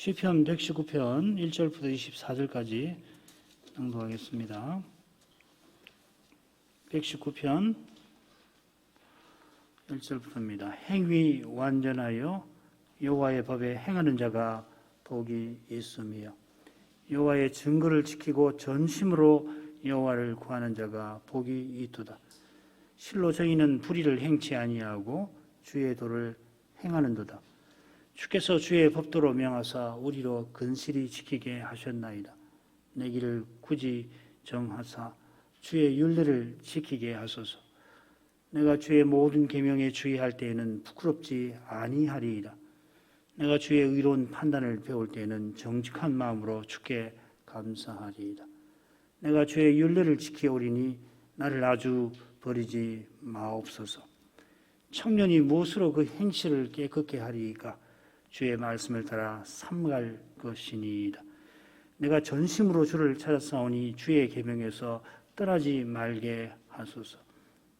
시편 119편 1절부터 24절까지 낭독하겠습니다. 119편 1절부터입니다. 행위 완전하여 여호와의 법에 행하는 자가 복이 있으며 여호와의 증거를 지키고 전심으로 여호와를 구하는 자가 복이 있도다. 실로 저희는 불의를 행치 아니하고 주의 도를 행하는도다. 주께서 주의 법도로 명하사 우리로 근실히 지키게 하셨나이다. 내 길을 굳이 정하사 주의 율례를 지키게 하소서. 내가 주의 모든 계명에 주의할 때에는 부끄럽지 아니하리이다. 내가 주의 의로운 판단을 배울 때에는 정직한 마음으로 주께 감사하리이다. 내가 주의 율례를 지키오리니 나를 아주 버리지 마옵소서. 청년이 무엇으로 그 행실을 깨끗게 하리이까? 주의 말씀을 따라 삼갈 것이니이다. 내가 전심으로 주를 찾았사오니 주의 계명에서 떠나지 말게 하소서.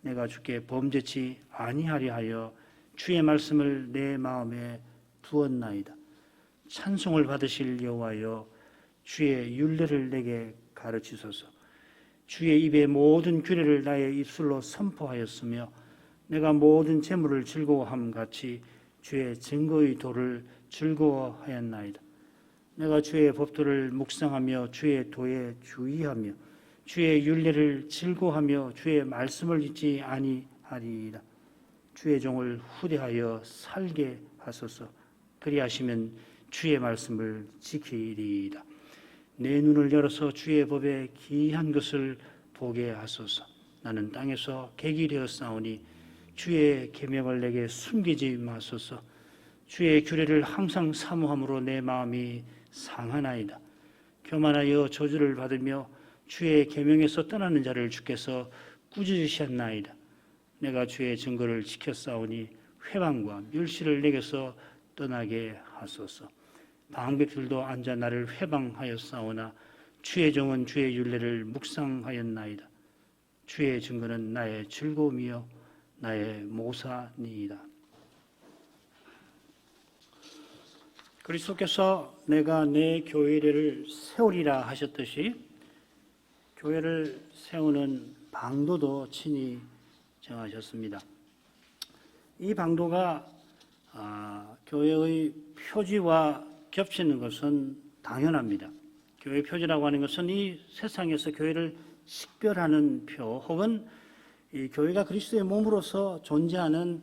내가 주께 범죄치 아니하려 하여 주의 말씀을 내 마음에 두었나이다. 찬송을 받으실 여호와여, 주의 율례를 내게 가르치소서. 주의 입의 모든 규례를 나의 입술로 선포하였으며 내가 모든 재물을 즐거워함 같이 주의 증거의 도를 즐거워하였나이다. 내가 주의 법도를 묵상하며 주의 도에 주의하며 주의 율례를 즐거워하며 주의 말씀을 잊지 아니하리이다. 주의 종을 후대하여 살게 하소서. 그리하시면 주의 말씀을 지키리이다. 내 눈을 열어서 주의 법에 기이한 것을 보게 하소서. 나는 땅에서 객이 되었사오니 주의 계명을 내게 숨기지 마소서. 주의 규례를 항상 사모함으로 내 마음이 상하나이다. 교만하여 저주를 받으며 주의 계명에서 떠나는 자를 주께서 꾸짖으셨나이다. 내가 주의 증거를 지켰사오니 회방과 멸시를 내게서 떠나게 하소서. 방백들도 앉아 나를 회방하였사오나 주의 종은 주의 율례를 묵상하였나이다. 주의 증거는 나의 즐거움이요 나의 모사니이다. 그리스도께서 내가 내 교회를 세우리라 하셨듯이 교회를 세우는 방도도 친히 정하셨습니다. 이 방도가 교회의 표지와 겹치는 것은 당연합니다. 교회 표지라고 하는 것은 이 세상에서 교회를 식별하는 표 혹은 이 교회가 그리스도의 몸으로서 존재하는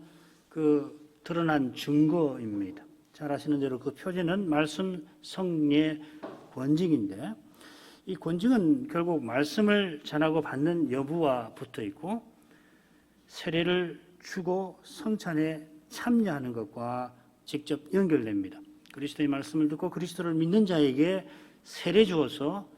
그 드러난 증거입니다. 잘 아시는 대로 그 표지는 말씀 성령의 권징인데 이 권징은 결국 말씀을 전하고 받는 여부와 붙어 있고 세례를 주고 성찬에 참여하는 것과 직접 연결됩니다. 그리스도의 말씀을 듣고 그리스도를 믿는 자에게 세례 주어서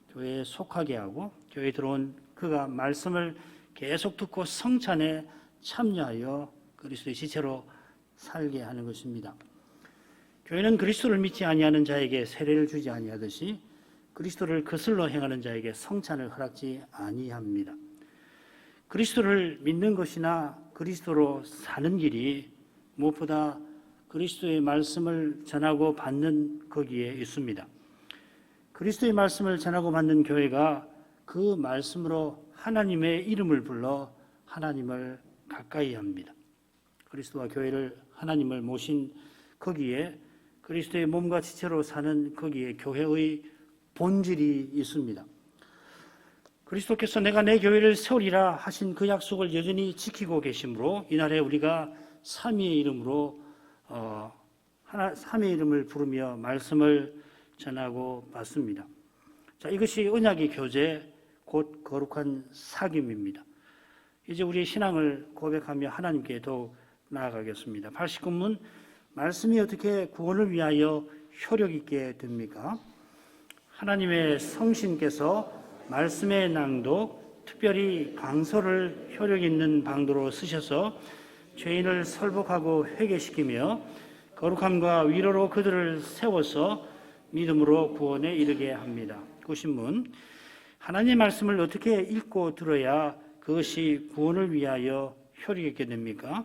교회에 속하게 하고 교회에 들어온 그가 말씀을 계속 듣고 성찬에 참여하여 그리스도의 지체로 살게 하는 것입니다. 교회는 그리스도를 믿지 아니하는 자에게 세례를 주지 아니하듯이 그리스도를 거슬러 행하는 자에게 성찬을 허락지 아니합니다. 그리스도를 믿는 것이나 그리스도로 사는 길이 무엇보다 그리스도의 말씀을 전하고 받는 거기에 있습니다. 그리스도의 말씀을 전하고 받는 교회가 그 말씀으로 하나님의 이름을 불러 하나님을 가까이 합니다. 그리스도와 교회를 하나님을 모신 거기에 그리스도의 몸과 지체로 사는 거기에 교회의 본질이 있습니다. 그리스도께서 내가 내 교회를 세우리라 하신 그 약속을 여전히 지키고 계시므로 이날에 우리가 삼위의 이름으로 삼위의 이름을 부르며 말씀을 전하고 받습니다. 자, 이것이 언약의 교제 곧 거룩한 사귐입니다. 이제 우리의 신앙을 고백하며 하나님께 더욱 나아가겠습니다. 89문 말씀이 어떻게 구원을 위하여 효력 있게 됩니까? 하나님의 성신께서 말씀의 낭독, 특별히 강서를 효력 있는 방도로 쓰셔서 죄인을 설복하고 회개시키며 거룩함과 위로로 그들을 세워서 믿음으로 구원에 이르게 합니다. 90문 하나님의 말씀을 어떻게 읽고 들어야 그것이 구원을 위하여 효력 있게 됩니까?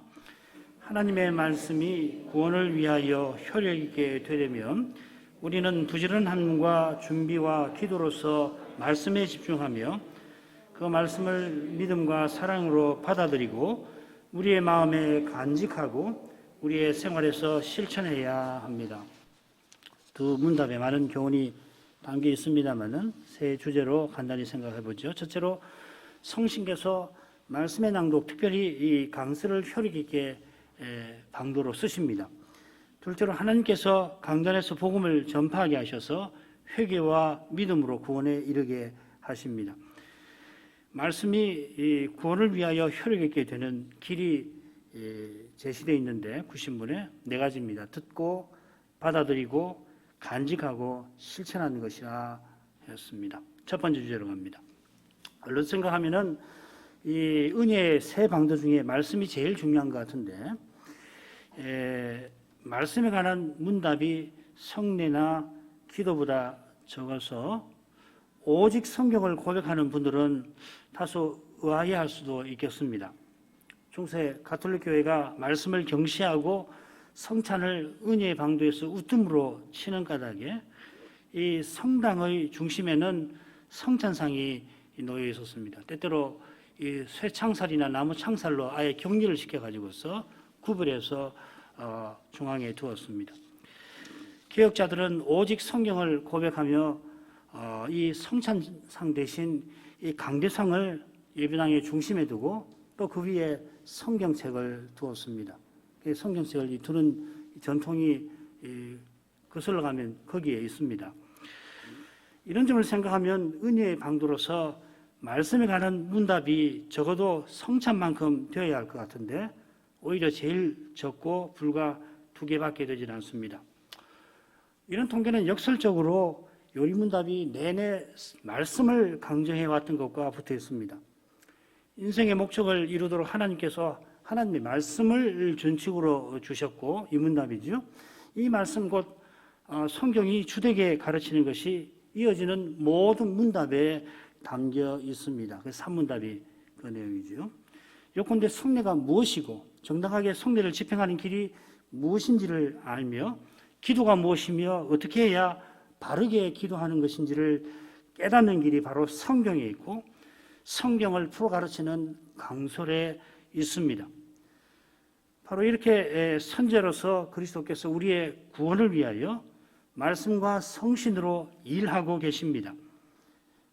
하나님의 말씀이 구원을 위하여 효력 있게 되려면 우리는 부지런함과 준비와 기도로서 말씀에 집중하며 그 말씀을 믿음과 사랑으로 받아들이고 우리의 마음에 간직하고 우리의 생활에서 실천해야 합니다. 두 문답에 많은 교훈이 담겨 있습니다만은 세 주제로 간단히 생각해 보죠. 첫째로 성신께서 말씀의 낭독, 특별히 이 강서를 효력 있게 방도로 쓰십니다. 둘째로 하나님께서 강단에서 복음을 전파하게 하셔서 회개와 믿음으로 구원에 이르게 하십니다. 말씀이 이 구원을 위하여 효력 있게 되는 길이 제시되어 있는데 90문에 네 가지입니다. 듣고 받아들이고 간직하고 실천하는 것이라 했습니다. 첫 번째 주제로 갑니다. 얼른 생각하면은 이 은혜의 세 방도 중에 말씀이 제일 중요한 것 같은데 말씀에 관한 문답이 성례나 기도보다 적어서 오직 성경을 고백하는 분들은 다소 의아해할 수도 있겠습니다. 중세 가톨릭 교회가 말씀을 경시하고 성찬을 은혜의 방도에서 웃음으로 치는 까닭에 이 성당의 중심에는 성찬상이 놓여 있었습니다. 때때로 이 쇠창살이나 나무 창살로 아예 격리를 시켜가지고서 구별해서 중앙에 두었습니다. 개혁자들은 오직 성경을 고백하며 이 성찬상 대신 이 강대상을 예배당의 중심에 두고 또 그 위에 성경책을 두었습니다. 성경책을 두는 전통이 거슬러 가면 거기에 있습니다. 이런 점을 생각하면 은혜의 방도로서 말씀에 관한 문답이 적어도 성찬만큼 되어야 할 것 같은데 오히려 제일 적고 불과 2개밖에 되지 않습니다. 이런 통계는 역설적으로 요리문답이 내내 말씀을 강조해 왔던 것과 붙어 있습니다. 인생의 목적을 이루도록 하나님께서 하나님의 말씀을 준칙으로 주셨고 이 문답이죠. 이 말씀 곧 성경이 주되게 가르치는 것이 이어지는 모든 문답에 담겨 있습니다. 그 3문답이 그 내용이죠. 요컨대 성례가 무엇이고 정당하게 성례를 집행하는 길이 무엇인지를 알며 기도가 무엇이며 어떻게 해야 바르게 기도하는 것인지를 깨닫는 길이 바로 성경에 있고 성경을 풀어 가르치는 강설에 있습니다. 바로 이렇게 선제로서 그리스도께서 우리의 구원을 위하여 말씀과 성신으로 일하고 계십니다.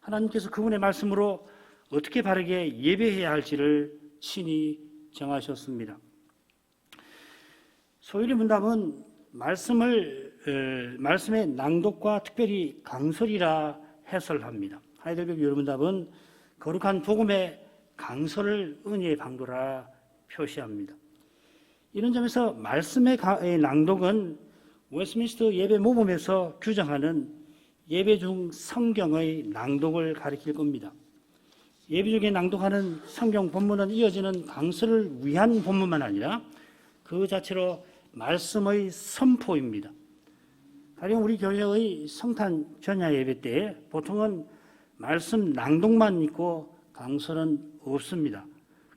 하나님께서 그분의 말씀으로 어떻게 바르게 예배해야 할지를 친히 정하셨습니다. 소율이 문답은 말씀의 낭독과 특별히 강설이라 해설합니다. 하이델베르 요리문답은 거룩한 복음의 강설을 은혜의 방도라 표시합니다. 이런 점에서 말씀의 낭독은 웨스트민스터 예배 모범에서 규정하는 예배 중 성경의 낭독을 가리킬 겁니다. 예배 중에 낭독하는 성경 본문은 이어지는 강설을 위한 본문만 아니라 그 자체로 말씀의 선포입니다. 가령 우리 교회의 성탄 전야 예배 때 보통은 말씀 낭독만 있고 강설은 없습니다.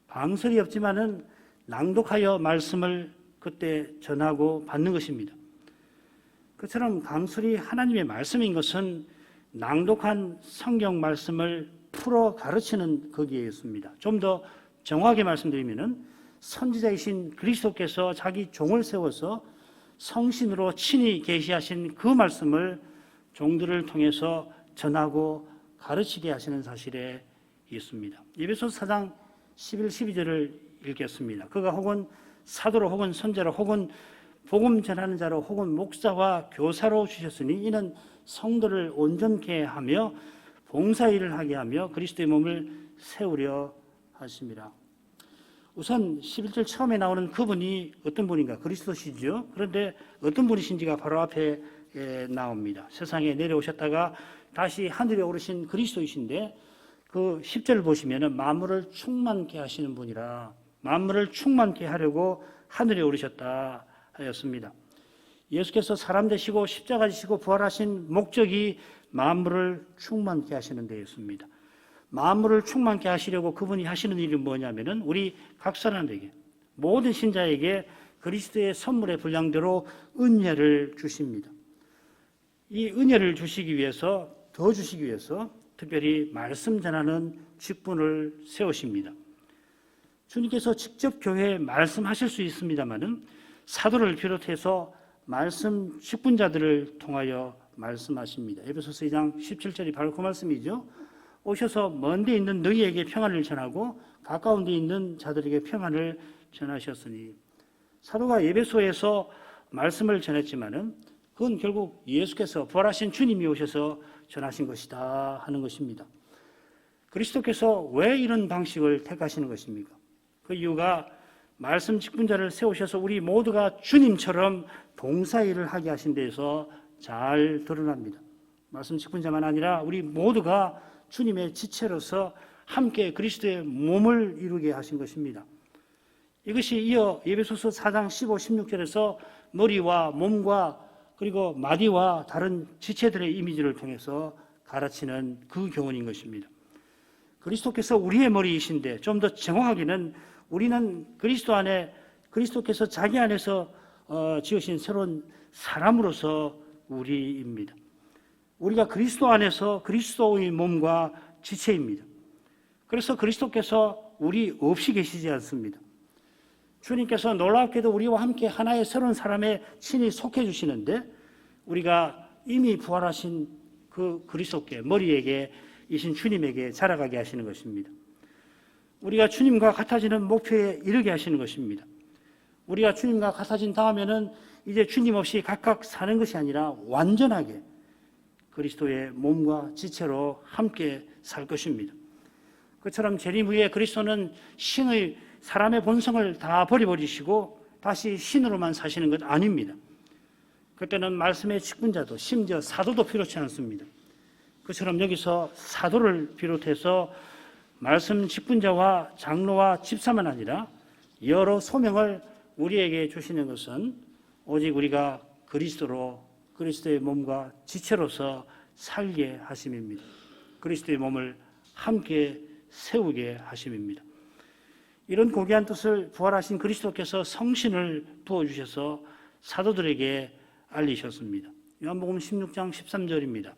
강설이 없지만은 낭독하여 말씀을 그때 전하고 받는 것입니다. 그처럼 강설이 하나님의 말씀인 것은 낭독한 성경 말씀을 풀어 가르치는 거기에 있습니다. 좀 더 정확하게 말씀드리면은 선지자이신 그리스도께서 자기 종을 세워서 성신으로 친히 계시하신 그 말씀을 종들을 통해서 전하고 가르치게 하시는 사실에 있습니다. 에베소서 4장 11, 12절을 읽겠습니다. 그가 혹은 사도로 혹은 선자로 혹은 복음 전하는 자로 혹은 목사와 교사로 주셨으니 이는 성도를 온전케 하며 봉사일을 하게 하며 그리스도의 몸을 세우려 하십니다. 우선 11절 처음에 나오는 그분이 어떤 분인가? 그리스도시죠. 그런데 어떤 분이신지가 바로 앞에 나옵니다. 세상에 내려오셨다가 다시 하늘에 오르신 그리스도이신데 그 10절을 보시면 만물을 충만케 하시는 분이라 만물을 충만케 하려고 하늘에 오르셨다 하였습니다. 예수께서 사람 되시고 십자가 지시고 부활하신 목적이 만물을 충만케 하시는 데 있습니다. 만물을 충만케 하시려고 그분이 하시는 일이 뭐냐면은 우리 각 사람에게 모든 신자에게 그리스도의 선물의 분량대로 은혜를 주십니다. 이 은혜를 주시기 위해서, 더 주시기 위해서 특별히 말씀 전하는 직분을 세우십니다. 주님께서 직접 교회에 말씀하실 수 있습니다마는 사도를 비롯해서 말씀 직분자들을 통하여 말씀하십니다. 에베소서 2장 17절이 바로 그 말씀이죠. 오셔서 먼 데 있는 너희에게 평안을 전하고 가까운 데 있는 자들에게 평안을 전하셨으니, 사도가 에베소에서 말씀을 전했지만은 그건 결국 예수께서, 부활하신 주님이 오셔서 전하신 것이다 하는 것입니다. 그리스도께서 왜 이런 방식을 택하시는 것입니까? 그 이유가 말씀 직분자를 세우셔서 우리 모두가 주님처럼 봉사일을 하게 하신 데에서 잘 드러납니다. 말씀 직분자만 아니라 우리 모두가 주님의 지체로서 함께 그리스도의 몸을 이루게 하신 것입니다. 이것이 이어 에베소서 4장 15, 16절에서 머리와 몸과 그리고 마디와 다른 지체들의 이미지를 통해서 가르치는 그 교훈인 것입니다. 그리스도께서 우리의 머리이신데, 좀 더 정확하게는 우리는 그리스도 안에, 그리스도께서 자기 안에서 지으신 새로운 사람으로서 우리입니다. 우리가 그리스도 안에서 그리스도의 몸과 지체입니다. 그래서 그리스도께서 우리 없이 계시지 않습니다. 주님께서 놀랍게도 우리와 함께 하나의 새로운 사람에 친히 속해 주시는데, 우리가 이미 부활하신 그 그리스도께, 머리에게 이신 주님에게 자라가게 하시는 것입니다. 우리가 주님과 같아지는 목표에 이르게 하시는 것입니다. 우리가 주님과 같아진 다음에는 이제 주님 없이 각각 사는 것이 아니라 완전하게 그리스도의 몸과 지체로 함께 살 것입니다. 그처럼 재림 후에 그리스도는 신의, 사람의 본성을 다 버려버리시고 다시 신으로만 사시는 것 아닙니다. 그때는 말씀의 직분자도, 심지어 사도도 필요치 않습니다. 그처럼 여기서 사도를 비롯해서 말씀 직분자와 장로와 집사만 아니라 여러 소명을 우리에게 주시는 것은 오직 우리가 그리스도로, 그리스도의 몸과 지체로서 살게 하심입니다. 그리스도의 몸을 함께 세우게 하심입니다. 이런 고귀한 뜻을 부활하신 그리스도께서 성신을 부어주셔서 사도들에게 알리셨습니다. 요한복음 16장 13절입니다.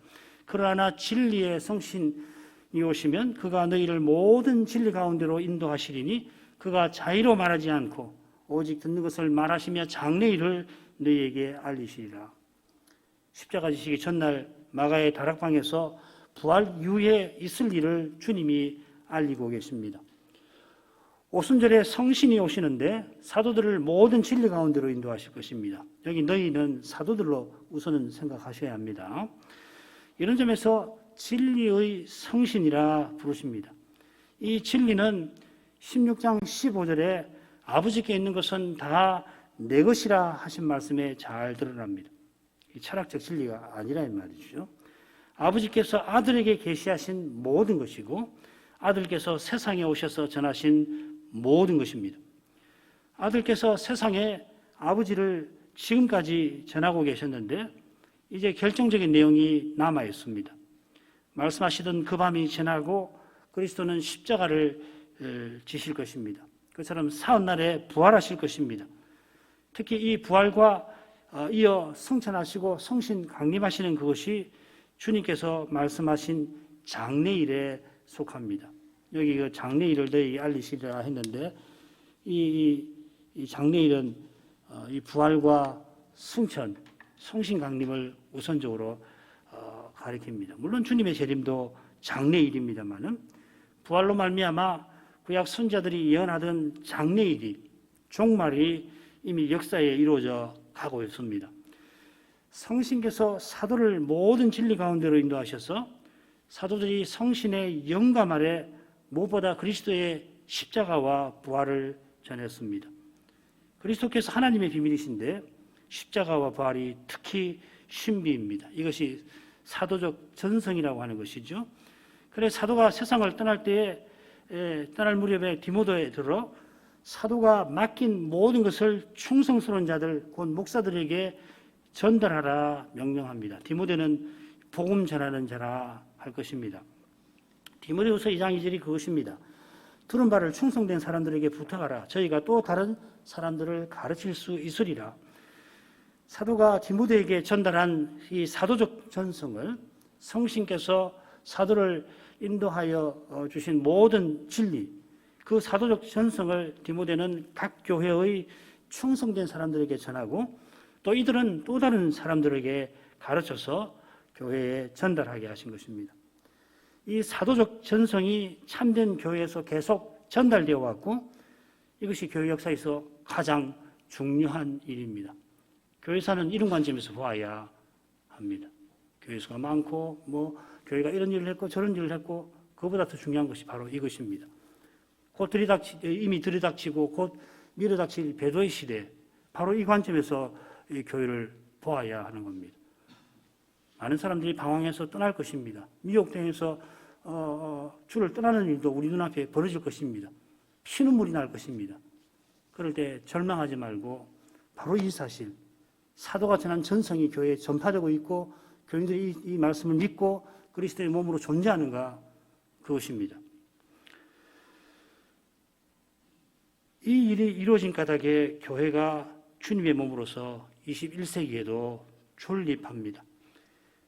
그러나 진리의 성신이 오시면 그가 너희를 모든 진리 가운데로 인도하시리니 그가 자의로 말하지 않고 오직 듣는 것을 말하시며 장래일을 너희에게 알리시리라. 십자가 지시기 전날 마가의 다락방에서 부활 이후에 있을 일을 주님이 알리고 계십니다. 오순절에 성신이 오시는데 사도들을 모든 진리 가운데로 인도하실 것입니다. 여기 너희는 사도들로 우선은 생각하셔야 합니다. 이런 점에서 진리의 성신이라 부르십니다. 이 진리는 16장 15절에 아버지께 있는 것은 다 내 것이라 하신 말씀에 잘 드러납니다. 이 철학적 진리가 아니라 이 말이죠. 아버지께서 아들에게 계시하신 모든 것이고 아들께서 세상에 오셔서 전하신 모든 것입니다. 아들께서 세상에 아버지를 지금까지 전하고 계셨는데 이제 결정적인 내용이 남아 있습니다. 말씀하시던 그 밤이 지나고 그리스도는 십자가를 지실 것입니다. 그처럼 사흘날에 부활하실 것입니다. 특히 이 부활과 이어 승천하시고 성신 강림하시는 그것이 주님께서 말씀하신 장래일에 속합니다. 여기 그 장래일을 너희에게 알리시리라 했는데 이 장래일은 이 부활과 승천, 성신 강림을 우선적으로 가리킵니다. 물론 주님의 재림도 장래일입니다만은 부활로 말미암아 구약 선지자들이 예언하던 장래일이, 종말이 이미 역사에 이루어져 가고 있습니다. 성신께서 사도를 모든 진리 가운데로 인도하셔서 사도들이 성신의 영감 아래 무엇보다 그리스도의 십자가와 부활을 전했습니다. 그리스도께서 하나님의 비밀이신데 십자가와 부활이 특히 신비입니다. 이것이 사도적 전성이라고 하는 것이죠. 그래서 사도가 세상을 떠날 때에 떠날 무렵에 디모데에 들어 사도가 맡긴 모든 것을 충성스러운 자들 곧 목사들에게 전달하라 명령합니다. 디모데는 복음 전하는 자라 할 것입니다. 디모데후서 2장 2절이 그것입니다. 들은 바를 충성된 사람들에게 부탁하라. 저희가 또 다른 사람들을 가르칠 수 있으리라. 사도가 디모데에게 전달한 이 사도적 전성을 성신께서 사도를 인도하여 주신 모든 진리, 그 사도적 전성을 디모데는 각 교회의 충성된 사람들에게 전하고 또 이들은 또 다른 사람들에게 가르쳐서 교회에 전달하게 하신 것입니다. 이 사도적 전성이 참된 교회에서 계속 전달되어 왔고 이것이 교회 역사에서 가장 중요한 일입니다. 교회사는 이런 관점에서 보아야 합니다. 교회 수가 많고 교회가 이런 일을 했고 저런 일을 했고 그보다 더 중요한 것이 바로 이것입니다. 이미 들이닥치고 곧 밀어닥칠 배도의 시대, 바로 이 관점에서 이 교회를 보아야 하는 겁니다. 많은 사람들이 방황해서 떠날 것입니다. 미혹 당해서 주를 떠나는 일도 우리 눈앞에 벌어질 것입니다. 피눈물이 날 것입니다. 그럴 때 절망하지 말고 바로 이 사실, 사도가 전한 전성이 교회에 전파되고 있고 교인들이 이 말씀을 믿고 그리스도의 몸으로 존재하는가, 그것입니다. 이 일이 이루어진 까닭에 교회가 주님의 몸으로서 21세기에도 존립합니다.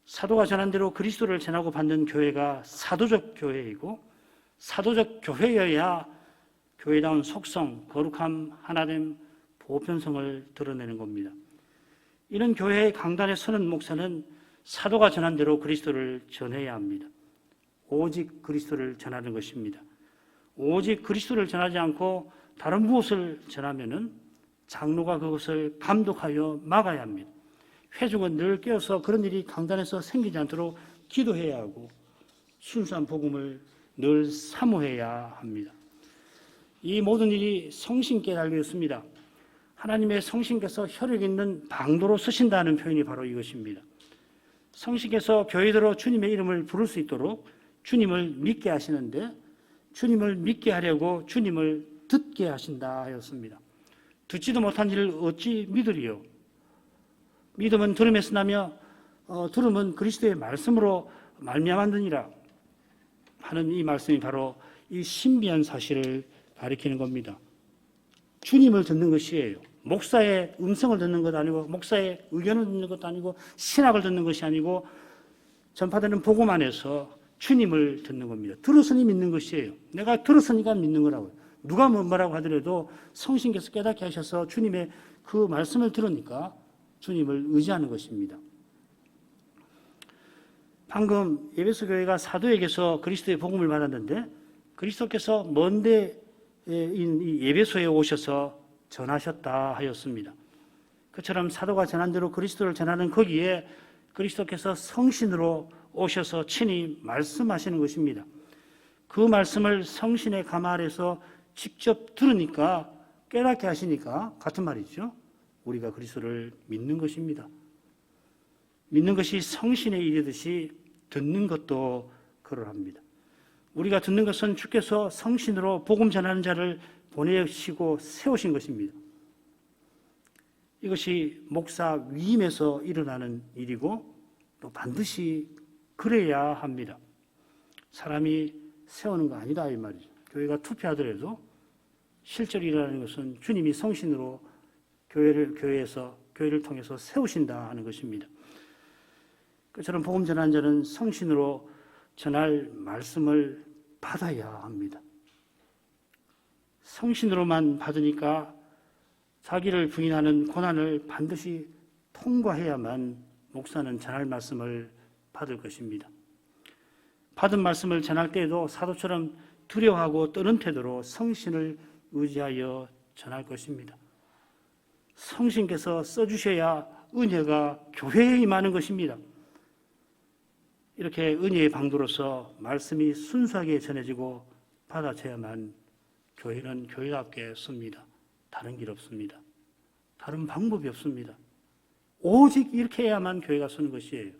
사도가 전한 대로 그리스도를 전하고 받는 교회가 사도적 교회이고 사도적 교회여야 교회다운 속성, 거룩함, 하나됨, 보편성을 드러내는 겁니다. 이런 교회의 강단에 서는 목사는 사도가 전한 대로 그리스도를 전해야 합니다. 오직 그리스도를 전하는 것입니다. 오직 그리스도를 전하지 않고 다른 무엇을 전하면은 장로가 그것을 감독하여 막아야 합니다. 회중은 늘 깨어서 그런 일이 강단에서 생기지 않도록 기도해야 하고 순수한 복음을 늘 사모해야 합니다. 이 모든 일이 성신께 달려있습니다. 하나님의 성신께서 혈육 있는 방도로 서신다는 표현이 바로 이것입니다. 성신께서 교회대로 주님의 이름을 부를 수 있도록 주님을 믿게 하시는데 주님을 믿게 하려고 주님을 듣게 하신다 하였습니다. 듣지도 못한 일을 어찌 믿으리요? 믿음은 들음에서 나며 들음은 그리스도의 말씀으로 말미암았느니라 하는 이 말씀이 바로 이 신비한 사실을 가리키는 겁니다. 주님을 듣는 것이에요. 목사의 음성을 듣는 것 아니고 목사의 의견을 듣는 것도 아니고 신학을 듣는 것이 아니고 전파되는 복음 안에서 주님을 듣는 겁니다. 들었으니 믿는 것이에요. 내가 들었으니까 믿는 거라고요. 누가 뭐라고 하더라도 성신께서 깨닫게 하셔서 주님의 그 말씀을 들으니까 주님을 의지하는 것입니다. 방금 에베소 교회가 사도에게서 그리스도의 복음을 받았는데 그리스도께서 먼데 이 에베소에 오셔서 전하셨다 하였습니다. 그처럼 사도가 전한 대로 그리스도를 전하는 거기에 그리스도께서 성신으로 오셔서 친히 말씀하시는 것입니다. 그 말씀을 성신의 가마 아래서 직접 들으니까 깨닫게 하시니까 같은 말이죠. 우리가 그리스도를 믿는 것입니다. 믿는 것이 성신의 일이듯이 듣는 것도 그러합니다. 우리가 듣는 것은 주께서 성신으로 복음 전하는 자를 보내시고 세우신 것입니다. 이것이 목사 위임에서 일어나는 일이고 또 반드시 그래야 합니다. 사람이 세우는 거 아니다 이 말이죠. 교회가 투표하더라도 실제로 일어나는 것은 주님이 성신으로 교회를 통해서 세우신다 하는 것입니다. 그처럼 복음 전하는 자는 성신으로 전할 말씀을 받아야 합니다. 성신으로만 받으니까 자기를 부인하는 고난을 반드시 통과해야만 목사는 전할 말씀을 받을 것입니다. 받은 말씀을 전할 때에도 사도처럼 두려워하고 떠는 태도로 성신을 의지하여 전할 것입니다. 성신께서 써주셔야 은혜가 교회에 임하는 것입니다. 이렇게 은혜의 방도로서 말씀이 순수하게 전해지고 받아져야만 교회는 교회답게 섭니다. 다른 길 없습니다. 다른 방법이 없습니다. 오직 이렇게 해야만 교회가 서는 것이에요.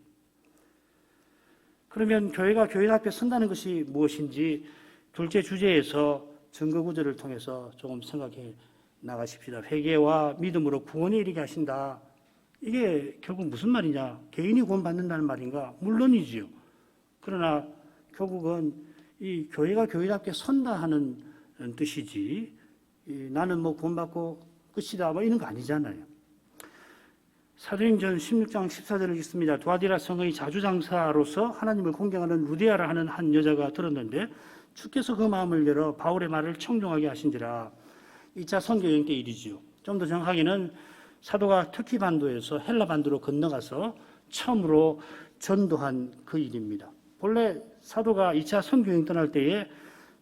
그러면 교회가 교회답게 선다는 것이 무엇인지 둘째 주제에서 증거 구절을 통해서 조금 생각해 나가십시다. 회개와 믿음으로 구원에 이르게 하신다. 이게 결국 무슨 말이냐? 개인이 구원받는다는 말인가? 물론이지요. 그러나 결국은 이 교회가 교회답게 선다 하는 뜻이지 나는 구원받고 끝이다 이런 거 아니잖아요. 사도행전 16장 14절을 읽습니다. 두아디라 성의 자주장사로서 하나님을 공경하는 루디아라 하는 한 여자가 들었는데 주께서 그 마음을 열어 바울의 말을 청종하게 하신지라. 2차 선교 여행 때 일이지요. 좀 더 정확하게는 사도가 터키 반도에서 헬라 반도로 건너가서 처음으로 전도한 그 일입니다. 본래 사도가 2차 선교 여행 떠날 때에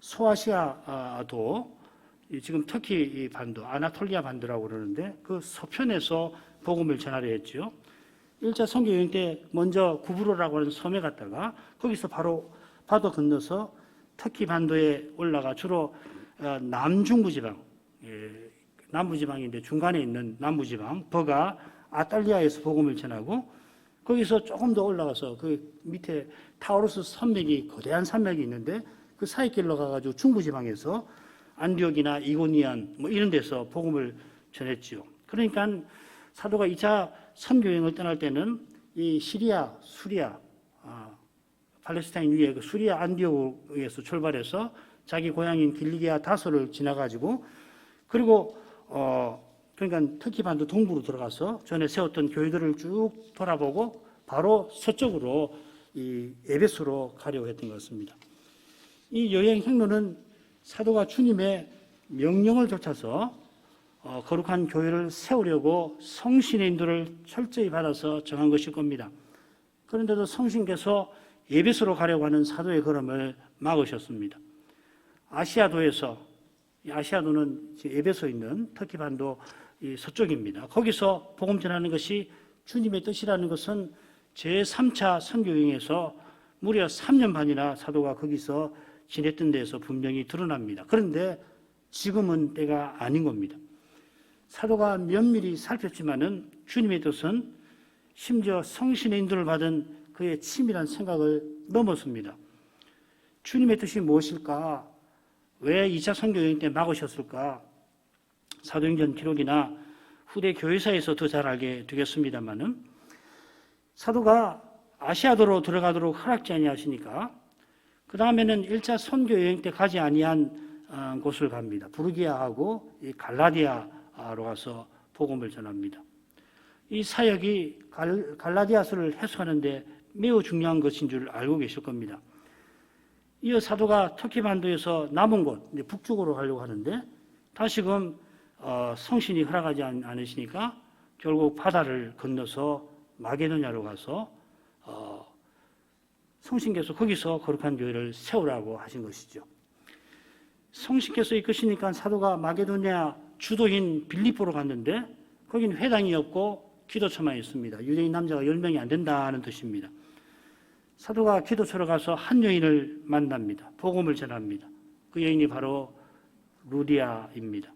소아시아도 지금 터키 반도, 아나톨리아 반도라고 그러는데 그 서편에서 복음을 전하려 했죠. 1차 선교 여행 때 먼저 구브로라고 하는 섬에 갔다가 거기서 바로 바다 건너서 터키 반도에 올라가 주로 남중부지방, 남부지방인데 중간에 있는 남부지방 버가 아탈리아에서 복음을 전하고 거기서 조금 더 올라가서 그 밑에 타우루스 산맥이 거대한 산맥이 있는데 그 사이길로 가가지고 중부지방에서 안디옥이나 이고니안 뭐 이런 데서 복음을 전했지요. 그러니까 사도가 2차 선교 여행을 떠날 때는 이 시리아, 수리아, 팔레스타인 위에 그 수리아 안디옥에서 출발해서 자기 고향인 길리기아 다소를 지나가지고 그리고 그러니까 터키 반도 동부로 들어가서 전에 세웠던 교회들을 쭉 돌아보고 바로 서쪽으로 이 에베소로 가려고 했던 것 같습니다. 이 여행 행로는 사도가 주님의 명령을 좇아서 거룩한 교회를 세우려고 성신의 인도를 철저히 받아서 정한 것일 겁니다. 그런데도 성신께서 에베소로 가려고 하는 사도의 걸음을 막으셨습니다. 아시아도에서, 아시아도는 에베소에 있는 터키 반도 서쪽입니다. 거기서 복음 전하는 것이 주님의 뜻이라는 것은 제3차 선교여행에서 무려 3년 반이나 사도가 거기서 지냈던 데에서 분명히 드러납니다. 그런데 지금은 때가 아닌 겁니다. 사도가 면밀히 살폈지만은 주님의 뜻은 심지어 성신의 인도를 받은 그의 치밀한 생각을 넘었습니다. 주님의 뜻이 무엇일까? 왜 2차 선교여행 때 막으셨을까? 사도행전 기록이나 후대 교회사에서 더 잘 알게 되겠습니다만은 사도가 아시아도로 들어가도록 허락지 아니하시니까 그 다음에는 1차 선교여행 때 가지 아니한 곳을 갑니다. 부르기아하고 이 갈라디아로 가서 복음을 전합니다. 이 사역이 갈라디아서를 해석하는데 매우 중요한 것인 줄 알고 계실 겁니다. 이어 사도가 터키 반도에서 남은 곳, 북쪽으로 가려고 하는데 다시금 성신이 허락하지 않으시니까 결국 바다를 건너서 마게도냐로 가서 성신께서 거기서 거룩한 교회를 세우라고 하신 것이죠. 성신께서 이끄시니까 사도가 마게도냐 주도인 빌립보로 갔는데 거기는 회당이 없고 기도처만 있습니다. 유대인 남자가 10명이 안 된다는 뜻입니다. 사도가 기도처로 가서 한 여인을 만납니다. 복음을 전합니다. 그 여인이 바로 루디아입니다.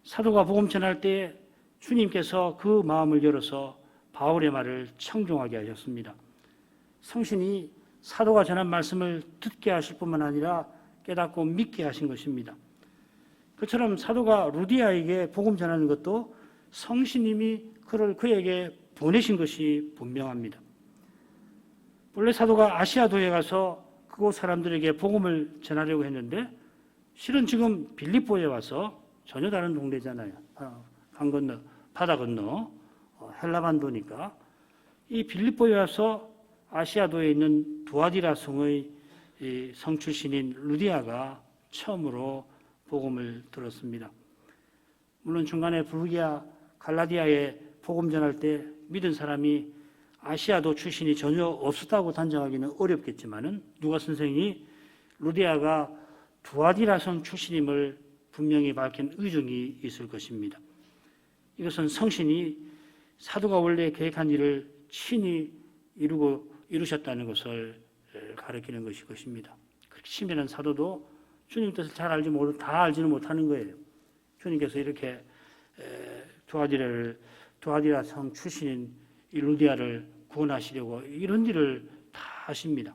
사도가 복음 전할 때 주님께서 그 마음을 열어서 바울의 말을 청종하게 하셨습니다. 성신이 사도가 전한 말씀을 듣게 하실 뿐만 아니라 깨닫고 믿게 하신 것입니다. 그처럼 사도가 루디아에게 복음 전하는 것도 성신님이 그에게 보내신 것이 분명합니다. 원래 사도가 아시아도에 가서 그곳 사람들에게 복음을 전하려고 했는데 실은 지금 빌립보에 와서 전혀 다른 동네잖아요. 강 건너, 바다 건너 헬라 반도니까 이 빌립보에 와서 아시아도에 있는 두아디라 성의 성 출신인 루디아가 처음으로 복음을 들었습니다. 물론 중간에 부르기아, 갈라디아에 복음 전할 때 믿은 사람이 아시아도 출신이 전혀 없었다고 단정하기는 어렵겠지만은 누가 선생이 루디아가 두아디라 성 출신임을 분명히 밝힌 의중이 있을 것입니다. 이것은 성신이 사도가 원래 계획한 일을 친히 이루셨다는 것을 가리키는 것입니다. 그렇게 치밀한 사도도 주님 뜻을 잘 다 알지는 못하는 거예요. 주님께서 이렇게 두아디라 성 출신인 이 루디아를 구원하시려고 이런 일을 다 하십니다.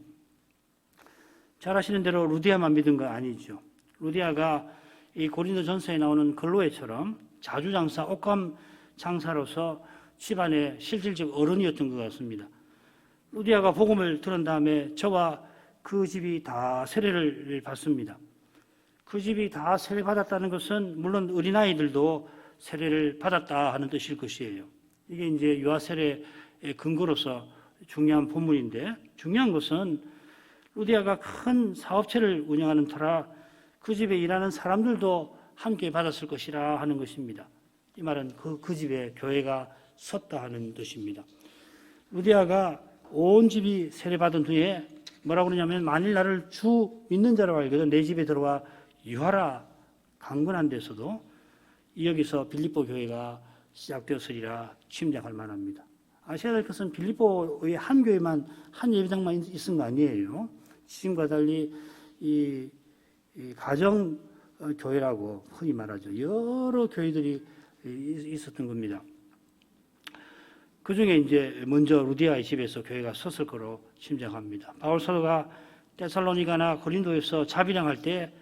잘 아시는 대로 루디아만 믿은 거 아니죠. 루디아가 이 고린도전서에 나오는 글로에처럼 자주장사, 옷감 장사로서 집안의 실질적 어른이었던 것 같습니다. 루디아가 복음을 들은 다음에 저와 그 집이 다 세례를 받습니다. 그 집이 다 세례 받았다는 것은 물론 어린아이들도 세례를 받았다 하는 뜻일 것이에요. 이게 이제 유아세례의 근거로서 중요한 본문인데, 중요한 것은 루디아가 큰 사업체를 운영하는 터라 그 집에 일하는 사람들도 함께 받았을 것이라 하는 것입니다. 이 말은 그 집에 교회가 섰다 하는 뜻입니다. 루디아가 온 집이 세례받은 후에 뭐라고 그러냐면, 만일 나를 주 믿는 자로 알거든 내 집에 들어와 유하라 강건한 데서도 여기서 빌립보 교회가 시작되었으리라 짐작할 만합니다. 아셔야 될 것은 빌립보의 한 교회만, 한 예배당만 있은 거 아니에요. 지금과 달리 이 가정 교회라고 흔히 말하죠. 여러 교회들이 있었던 겁니다. 그 중에 이제 먼저 루디아의 집에서 교회가 섰을 거로 짐작합니다. 바울 사도가 데살로니가나 고린도에서 자비량할 때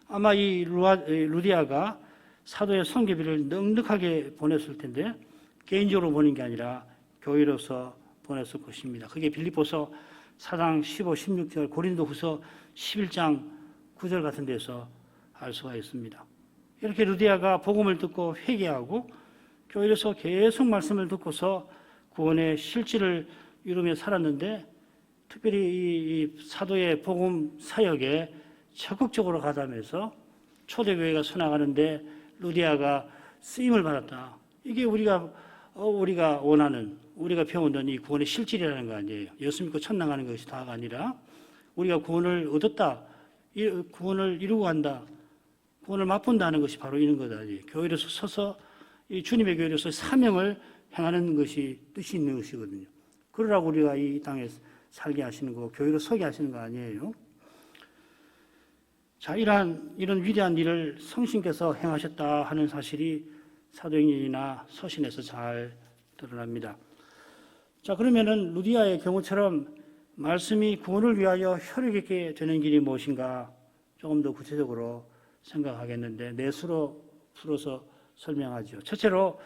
아마 이 루디아가 사도의 선교비를 넉넉하게 보냈을 텐데, 개인적으로 보낸 게 아니라 교회로서 보냈을 것입니다. 그게 빌립보서 4장 15, 16절, 고린도후서 11장 9절 같은 데서 알 수가 있습니다. 이렇게 루디아가 복음을 듣고 회개하고 교회에서 계속 말씀을 듣고서 구원의 실질을 이루며 살았는데, 특별히 이 사도의 복음 사역에 적극적으로 가담해서 초대교회가 서나가는데 루디아가 쓰임을 받았다. 이게 우리가 원하는, 우리가 배우는 이 구원의 실질이라는 거 아니에요. 예수 믿고 천당하는 것이 다가 아니라 우리가 구원을 얻었다, 구원을 이루고 간다, 구원을 맛본다는 것이 바로 이런 거다. 교회로서 서서 이 주님의 교회로서 사명을 행하는 것이 뜻이 있는 것이거든요. 그러라고 우리가 이 땅에 살게 하시는 거, 교회로 서게 하시는 거 아니에요. 자, 이런 위대한 일을 성신께서 행하셨다 하는 사실이 사도행전이나 서신에서 잘 드러납니다. 자, 그러면은 루디아의 경우처럼 말씀이 구원을 위하여 효력 있게 되는 길이 무엇인가 조금 더 구체적으로 생각하겠는데, 넷으로 풀어서 설명하죠. 첫째로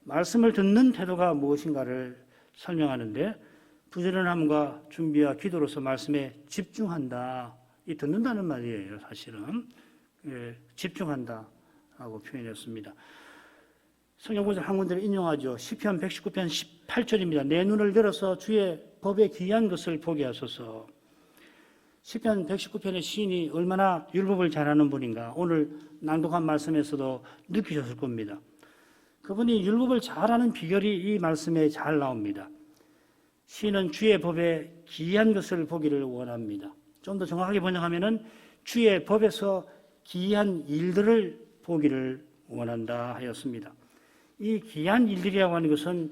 말씀을 듣는 태도가 무엇인가를 설명하는데, 부지런함과 준비와 기도로서 말씀에 집중한다. 이 듣는다는 말이에요. 사실은 집중한다라고 표현했습니다. 성경 구절 한 군데를 인용하죠. 시편 119편 18절입니다. 내 눈을 열어서 주의 법에 귀한 것을 보게 하소서. 시편 119편의 시인이 얼마나 율법을 잘하는 분인가 오늘 낭독한 말씀에서도 느끼셨을 겁니다. 그분이 율법을 잘하는 비결이 이 말씀에 잘 나옵니다. 시인은 주의 법에 기이한 것을 보기를 원합니다. 좀 더 정확하게 번역하면은 주의 법에서 기이한 일들을 보기를 원한다 하였습니다. 이 기이한 일들이라고 하는 것은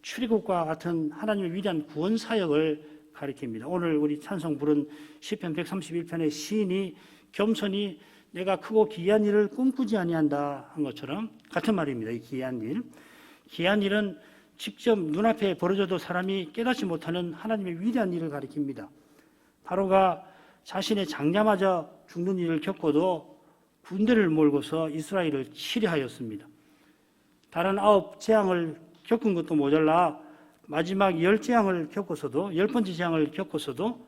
출애굽과 같은 하나님의 위대한 구원 사역을 가리킵니다. 오늘 우리 찬송 부른 시편 131편의 시인이 겸손히 내가 크고 기이한 일을 꿈꾸지 아니한다 한 것처럼 같은 말입니다. 이 기이한 일. 기이한 일은 직접 눈앞에 벌어져도 사람이 깨닫지 못하는 하나님의 위대한 일을 가리킵니다. 바로가 자신의 장자마저 죽는 일을 겪고도 군대를 몰고서 이스라엘을 치리하였습니다. 다른 9 재앙을 겪은 것도 모자라 마지막 10 재앙을 겪고서도 10번째 재앙을 겪고서도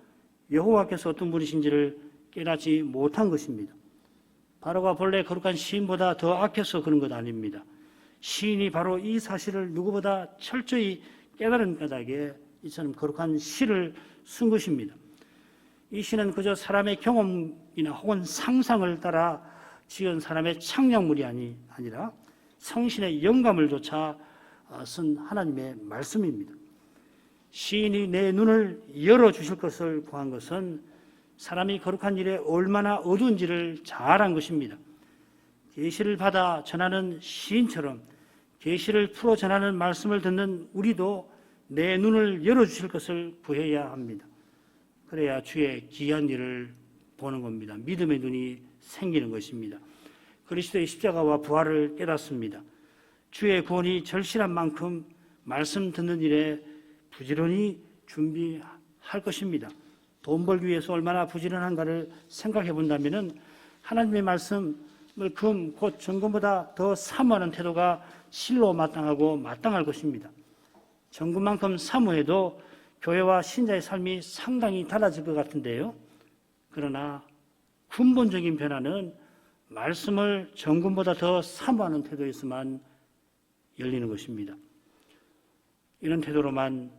여호와께서 어떤 분이신지를 깨닫지 못한 것입니다. 바로가 본래 거룩한 시인보다 더 악해서 그런 것 아닙니다. 시인이 바로 이 사실을 누구보다 철저히 깨달은 까닭에 이처럼 거룩한 시를 쓴 것입니다. 이 시는 그저 사람의 경험이나 혹은 상상을 따라 지은 사람의 창작물이 아니라 성신의 영감을 조차 쓴 하나님의 말씀입니다. 시인이 내 눈을 열어주실 것을 구한 것은 사람이 거룩한 일에 얼마나 어두운지를 잘 안 것입니다. 계시를 받아 전하는 시인처럼 계시를 풀어 전하는 말씀을 듣는 우리도 내 눈을 열어주실 것을 구해야 합니다. 그래야 주의 귀한 일을 보는 겁니다. 믿음의 눈이 생기는 것입니다. 그리스도의 십자가와 부활을 깨닫습니다. 주의 구원이 절실한 만큼 말씀 듣는 일에 부지런히 준비할 것입니다. 돈 벌기 위해서 얼마나 부지런한가를 생각해 본다면 하나님의 말씀을 금, 곧 정금보다 더 사모하는 태도가 실로 마땅할 것입니다. 정금만큼 사모해도 교회와 신자의 삶이 상당히 달라질 것 같은데요. 그러나 근본적인 변화는 말씀을 정금보다 더 사모하는 태도에서만 열리는 것입니다. 이런 태도로만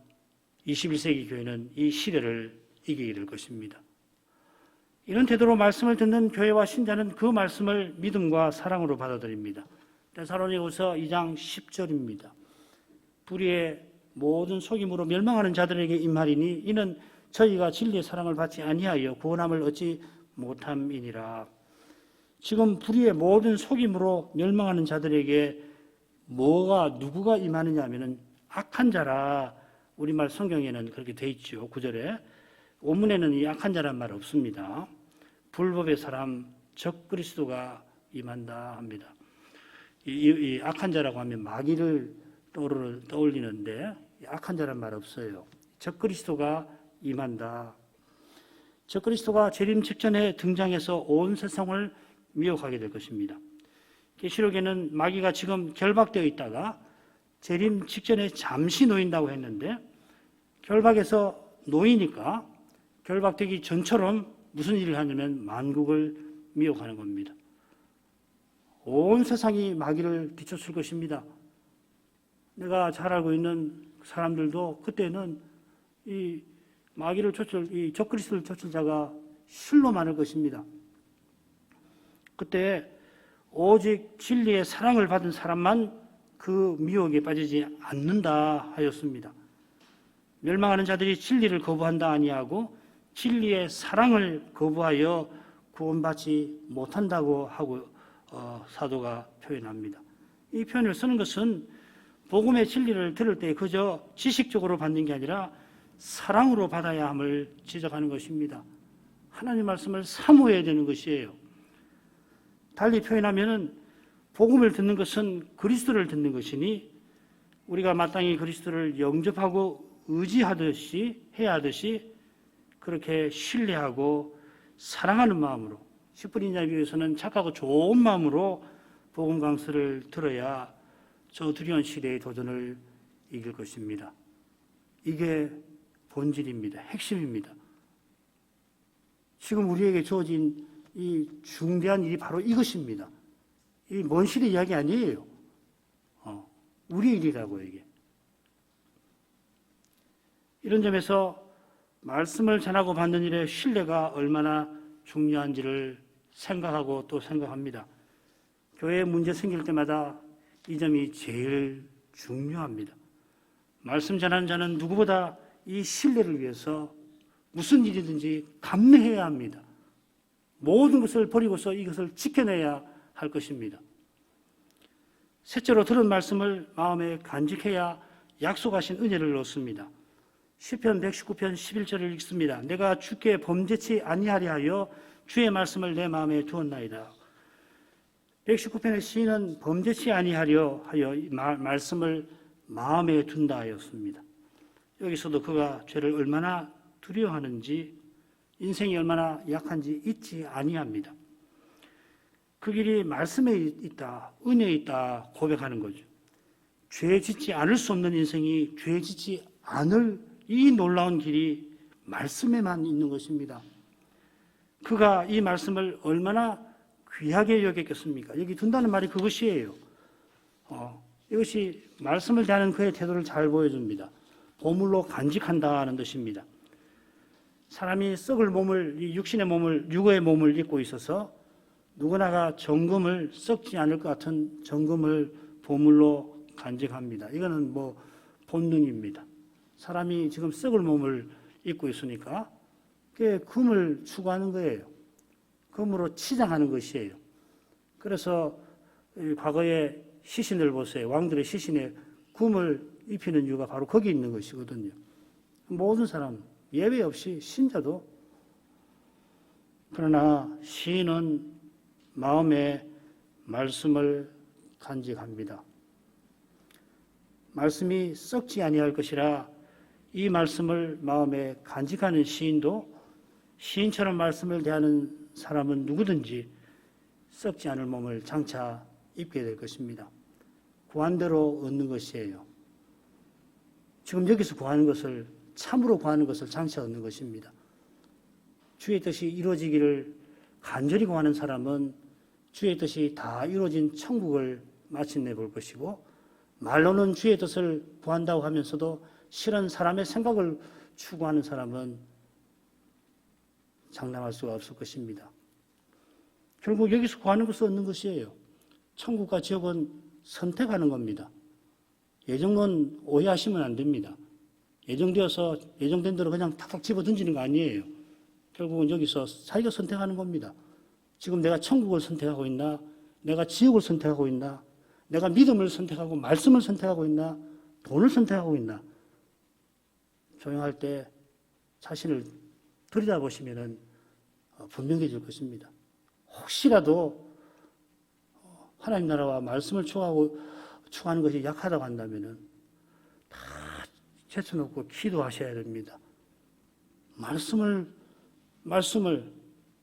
21세기 교회는 이 시대를 이기게 될 것입니다. 이런 태도로 말씀을 듣는 교회와 신자는 그 말씀을 믿음과 사랑으로 받아들입니다. 데살로니가후서 2장 10절입니다. 불의의 모든 속임으로 멸망하는 자들에게 임하리니 이는 저희가 진리의 사랑을 받지 아니하여 구원함을 얻지 못함이니라. 지금 불의의 모든 속임으로 멸망하는 자들에게 누구가 임하느냐 하면은 악한 자라. 우리말 성경에는 그렇게 돼 있죠. 9절에. 원문에는 이 악한 자란 말 없습니다. 불법의 사람, 적그리스도가 임한다 합니다. 이 악한 자라고 하면 마귀를 떠올리는데 악한 자란 말 없어요. 적그리스도가 임한다. 적그리스도가 재림 직전에 등장해서 온 세상을 미혹하게 될 것입니다. 계시록에는 마귀가 지금 결박되어 있다가 재림 직전에 잠시 놓인다고 했는데 결박에서 놓이니까 결박되기 전처럼 무슨 일을 하냐면 만국을 미혹하는 겁니다. 온 세상이 마귀를 뒤쫓을 것입니다. 내가 잘 알고 있는 사람들도 그때는 이 마귀를 이 적그리스도를 쫓을 자가 실로 많을 것입니다. 그때 오직 진리의 사랑을 받은 사람만 그 미혹에 빠지지 않는다 하였습니다. 멸망하는 자들이 진리를 거부한다 아니하고 진리의 사랑을 거부하여 구원받지 못한다고 하고 사도가 표현합니다. 이 표현을 쓰는 것은 복음의 진리를 들을 때 그저 지식적으로 받는 게 아니라 사랑으로 받아야 함을 지적하는 것입니다. 하나님 말씀을 사모해야 되는 것이에요. 달리 표현하면은 복음을 듣는 것은 그리스도를 듣는 것이니 우리가 마땅히 그리스도를 영접하고 의지하듯이 해야 하듯이 그렇게 신뢰하고 사랑하는 마음으로 10분 이하에 비해서는 착하고 좋은 마음으로 복음 강서를 들어야 저 두려운 시대의 도전을 이길 것입니다. 이게 본질입니다. 핵심입니다. 지금 우리에게 주어진 이 중대한 일이 바로 이것입니다. 이 먼 시대 이야기 아니에요. 우리의 일이라고 이게. 이런 점에서 말씀을 전하고 받는 일의 신뢰가 얼마나 중요한지를 생각하고 또 생각합니다. 교회에 문제 생길 때마다 이 점이 제일 중요합니다. 말씀 전하는 자는 누구보다 이 신뢰를 위해서 무슨 일이든지 감내해야 합니다. 모든 것을 버리고서 이것을 지켜내야 할 것입니다. 셋째로 들은 말씀을 마음에 간직해야 약속하신 은혜를 얻습니다. 시편 119편 11절을 읽습니다. 내가 주께 범죄치 아니하리 하여 주의 말씀을 내 마음에 두었나이다. 119편의 시인은 범죄치 아니하려 하여 말씀을 마음에 둔다 하였습니다. 여기서도 그가 죄를 얼마나 두려워하는지 인생이 얼마나 약한지 잊지 아니합니다. 그 길이 말씀에 있다, 은혜에 있다 고백하는 거죠. 죄 짓지 않을 수 없는 인생이 죄 짓지 않을 이 놀라운 길이 말씀에만 있는 것입니다. 그가 이 말씀을 얼마나 귀하게 여겼겠습니까? 여기 둔다는 말이 그것이에요. 이것이 말씀을 대하는 그의 태도를 잘 보여줍니다. 보물로 간직한다는 뜻입니다. 사람이 썩을 몸을, 이 육신의 몸을, 육의 몸을 입고 있어서 누구나가 정금을 썩지 않을 것 같은 정금을 보물로 간직합니다. 이거는 본능입니다. 사람이 지금 썩을 몸을 입고 있으니까 그게 금을 추구하는 거예요. 금으로 치장하는 것이에요. 그래서 과거의 시신을 보세요. 왕들의 시신에 금을 입히는 이유가 바로 거기 있는 것이거든요. 모든 사람 예외 없이 신자도. 그러나 시인은 마음에 말씀을 간직합니다. 말씀이 썩지 아니할 것이라 이 말씀을 마음에 간직하는 시인도 시인처럼 말씀을 대하는 사람은 누구든지 썩지 않을 몸을 장차 입게 될 것입니다. 구한 대로 얻는 것이에요. 지금 여기서 구하는 것을 참으로 구하는 것을 장차 얻는 것입니다. 주의 뜻이 이루어지기를 간절히 구하는 사람은 주의 뜻이 다 이루어진 천국을 마침내 볼 것이고 말로는 주의 뜻을 구한다고 하면서도 실은 사람의 생각을 추구하는 사람은 장담할 수가 없을 것입니다. 결국 여기서 구하는 것은 얻는 것이에요. 천국과 지옥은 선택하는 겁니다. 예정론 오해하시면 안 됩니다. 예정되어서 예정된 대로 그냥 탁탁 집어 던지는 거 아니에요. 결국은 여기서 자기가 선택하는 겁니다. 지금 내가 천국을 선택하고 있나? 내가 지옥을 선택하고 있나? 내가 믿음을 선택하고 말씀을 선택하고 있나? 돈을 선택하고 있나? 조용할 때 자신을 들여다보시면 분명해질 것입니다. 혹시라도 하나님 나라와 말씀을 추구하는 것이 약하다고 한다면 다 제쳐놓고 기도하셔야 됩니다. 말씀을,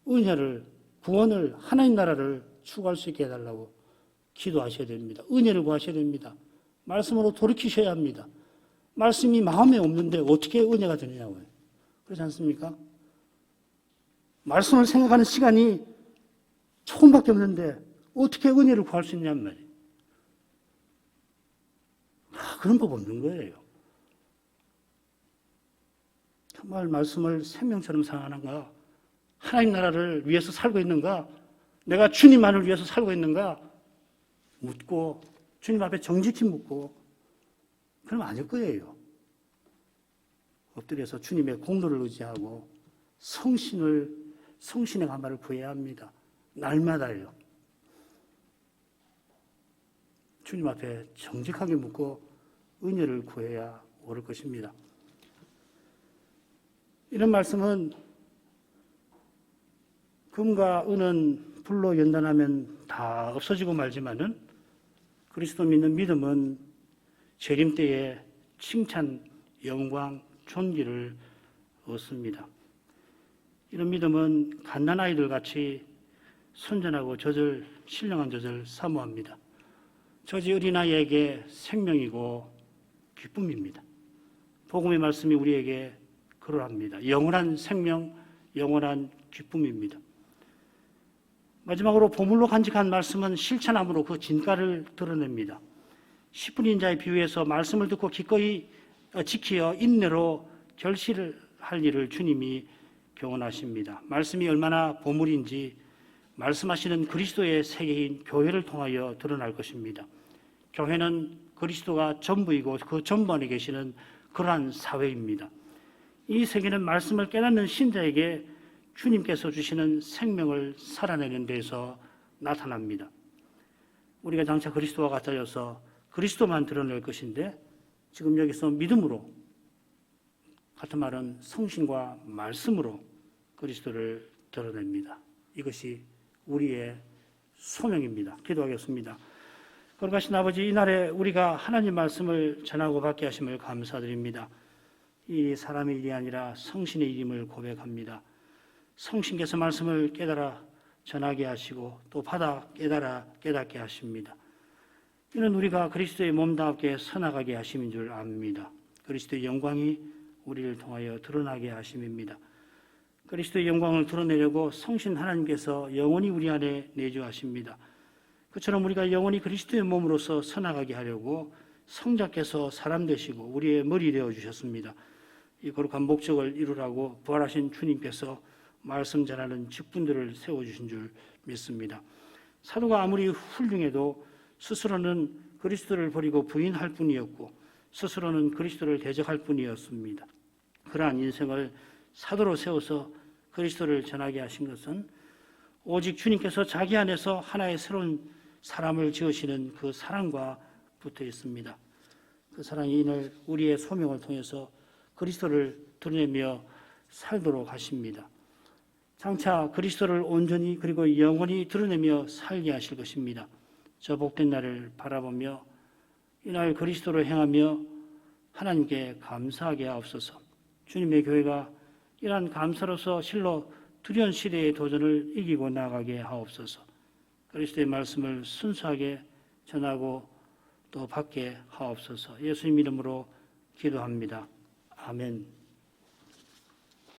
은혜를, 구원을, 하나님 나라를 추구할 수 있게 해달라고 기도하셔야 됩니다. 은혜를 구하셔야 됩니다. 말씀으로 돌이키셔야 합니다. 말씀이 마음에 없는데 어떻게 은혜가 되느냐고요. 그렇지 않습니까? 말씀을 생각하는 시간이 조금밖에 없는데 어떻게 은혜를 구할 수 있냔 말이에요. 그런 법 없는 거예요. 정말 말씀을 생명처럼 사랑하는가? 하나님 나라를 위해서 살고 있는가? 내가 주님만을 위해서 살고 있는가? 묻고 주님 앞에 정직히 묻고 그러면 아닐 거예요. 엎드려서 주님의 공로를 의지하고 성신의 감화를 구해야 합니다. 날마다요. 주님 앞에 정직하게 묻고 은혜를 구해야 옳을 것입니다. 이런 말씀은 금과 은은 불로 연단하면 다 없어지고 말지만은 그리스도 믿는 믿음은 재림 때에 칭찬, 영광, 존귀를 얻습니다. 이런 믿음은 갓난아이들 같이 선전하고 신령한 젖을 사모합니다. 젖이 어린아이에게 생명이고 기쁨입니다. 복음의 말씀이 우리에게 그러합니다. 영원한 생명, 영원한 기쁨입니다. 마지막으로 보물로 간직한 말씀은 실천함으로 그 진가를 드러냅니다. 10분 인자의 비유에서 말씀을 듣고 기꺼이 지키어 인내로 결실을 할 일을 주님이 교훈하십니다. 말씀이 얼마나 보물인지 말씀하시는 그리스도의 세계인 교회를 통하여 드러날 것입니다. 교회는 그리스도가 전부이고 그 전부 안에 계시는 그러한 사회입니다. 이 세계는 말씀을 깨닫는 신자에게 주님께서 주시는 생명을 살아내는 데서 나타납니다. 우리가 장차 그리스도와 같아져서 그리스도만 드러낼 것인데 지금 여기서 믿음으로, 같은 말은 성신과 말씀으로 그리스도를 드러냅니다. 이것이 우리의 소명입니다. 기도하겠습니다. 거룩하신 아버지, 이날에 우리가 하나님 말씀을 전하고 받게 하심을 감사드립니다. 이 사람의 일이 아니라 성신의 일임을 고백합니다. 성신께서 말씀을 깨달아 전하게 하시고 또 받아 깨닫게 하십니다. 이는 우리가 그리스도의 몸답게 서나가게 하심인 줄 압니다. 그리스도의 영광이 우리를 통하여 드러나게 하심입니다. 그리스도의 영광을 드러내려고 성신 하나님께서 영원히 우리 안에 내주하십니다. 그처럼 우리가 영원히 그리스도의 몸으로서 서나가게 하려고 성자께서 사람 되시고 우리의 머리 되어 주셨습니다. 이 거룩한 목적을 이루라고 부활하신 주님께서 말씀 전하는 직분들을 세워주신 줄 믿습니다. 사도가 아무리 훌륭해도 스스로는 그리스도를 버리고 부인할 뿐이었고 스스로는 그리스도를 대적할 뿐이었습니다. 그러한 인생을 사도로 세워서 그리스도를 전하게 하신 것은 오직 주님께서 자기 안에서 하나의 새로운 사람을 지으시는 그 사랑과 붙어 있습니다. 그 사랑이 이날 우리의 소명을 통해서 그리스도를 드러내며 살도록 하십니다. 장차 그리스도를 온전히 그리고 영원히 드러내며 살게 하실 것입니다. 저 복된 날을 바라보며 이날 그리스도로 행하며 하나님께 감사하게 하옵소서. 주님의 교회가 이러한 감사로서 실로 두려운 시대의 도전을 이기고 나가게 하옵소서. 그리스도의 말씀을 순수하게 전하고 또 받게 하옵소서. 예수님 이름으로 기도합니다. 아멘.